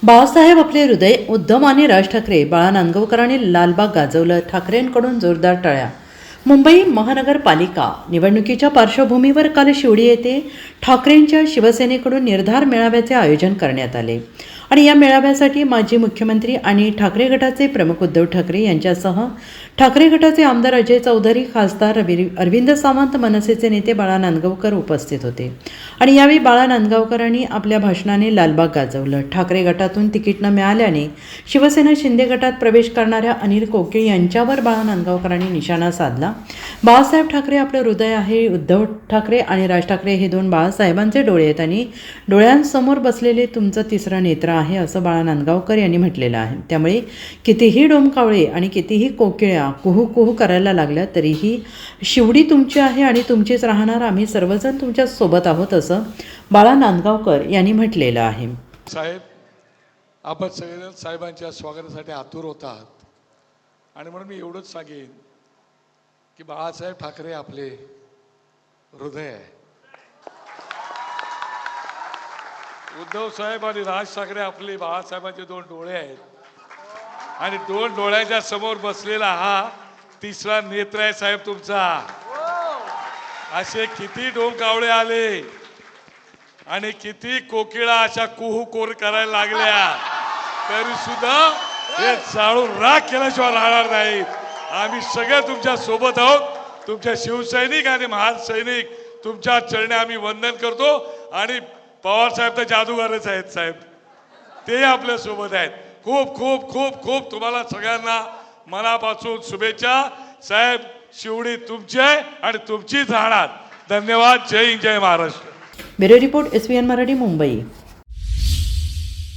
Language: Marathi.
बाळासाहेब आपले हृदय, उद्धव आणि राज ठाकरे. बाळा नांदगावकरांनी लालबाग गाजवलं, ठाकरेंकडून जोरदार टाळ्या. मुंबई महानगरपालिका निवडणुकीच्या पार्श्वभूमीवर काल शिवडी येथे ठाकरेंच्या शिवसेनेकडून निर्धार मेळाव्याचे आयोजन करण्यात आले आणि या मेळाव्यासाठी माजी मुख्यमंत्री आणि ठाकरे गटाचे प्रमुख उद्धव ठाकरे यांच्यासह ठाकरे गटाचे आमदार अजय चौधरी, खासदार अरविंद सावंत, मनसेचे नेते बाळा नांदगावकर उपस्थित होते. आणि यावेळी बाळा नांदगावकरांनी आपल्या भाषणाने लालबाग गाजवलं. ठाकरे गटातून तिकीट न मिळाल्याने शिवसेना शिंदे गटात प्रवेश करणाऱ्या अनिल कोकीळ यांच्यावर बाळा नांदगावकरांनी निशाणा साधला. बाळासाहेब ठाकरे आपलं हृदय आहे. उद्धव ठाकरे आणि राज ठाकरे हे दोन बाळासाहेबांचे डोळे आहेत आणि डोळ्यांसमोर बसलेले तुमचं तिसरं नेत्र आहे, असं बाळा नांदगावकर यांनी म्हटलेलं आहे. त्यामुळे कितीही डोमकावळे आणि कितीही कोकिळ्या कुहू कुहू करायला लागल्या तरीही शिवडी तुमची आहे आणि तुमचीच राहणार. आम्ही सर्वजण तुमच्या सोबत आहोत, असं बाळा नांदगावकर यांनी म्हटलेलं आहे. साहेब, आपण सगळेजण साहेबांच्या स्वागतासाठी आतुर होतात आणि म्हणून मी एवढंच सांगेन की बाळासाहेब ठाकरे आपले हृदय आहे. उद्धव साहेब आणि राज ठाकरे आपले बाळासाहेबांचे दोन डोळे आहेत आणि दोन डोळ्याच्या समोर बसलेला हा तिसरा नेत्र आहे साहेब तुमचा. असे किती डोमकावळे आले आणि किती कोकिळा अशा कुहू कोर करायला लागल्या तरी सुद्धा हे जाळून राख केल्याशिवाय राहणार नाहीत. आम्ही सगळे तुमच्या सोबत आहोत. तुमच्या शिवसैनिक आणि महान सैनिक तुमच्या चरणी आम्ही वंदन करतो आणि पवार साहेब तर जादूगारच आहेत साहेब, ते आपल्या सोबत आहेत. खूप खूप खूप खूप तुम्हाला सगळ्यांना मनापासून शुभेच्छा. साहेब, शिवडी तुमची आहे आणि तुमचीच राहणार. धन्यवाद. जय हिंद, जय Maharashtra. Bureau report, SVN Marathi, Mumbai.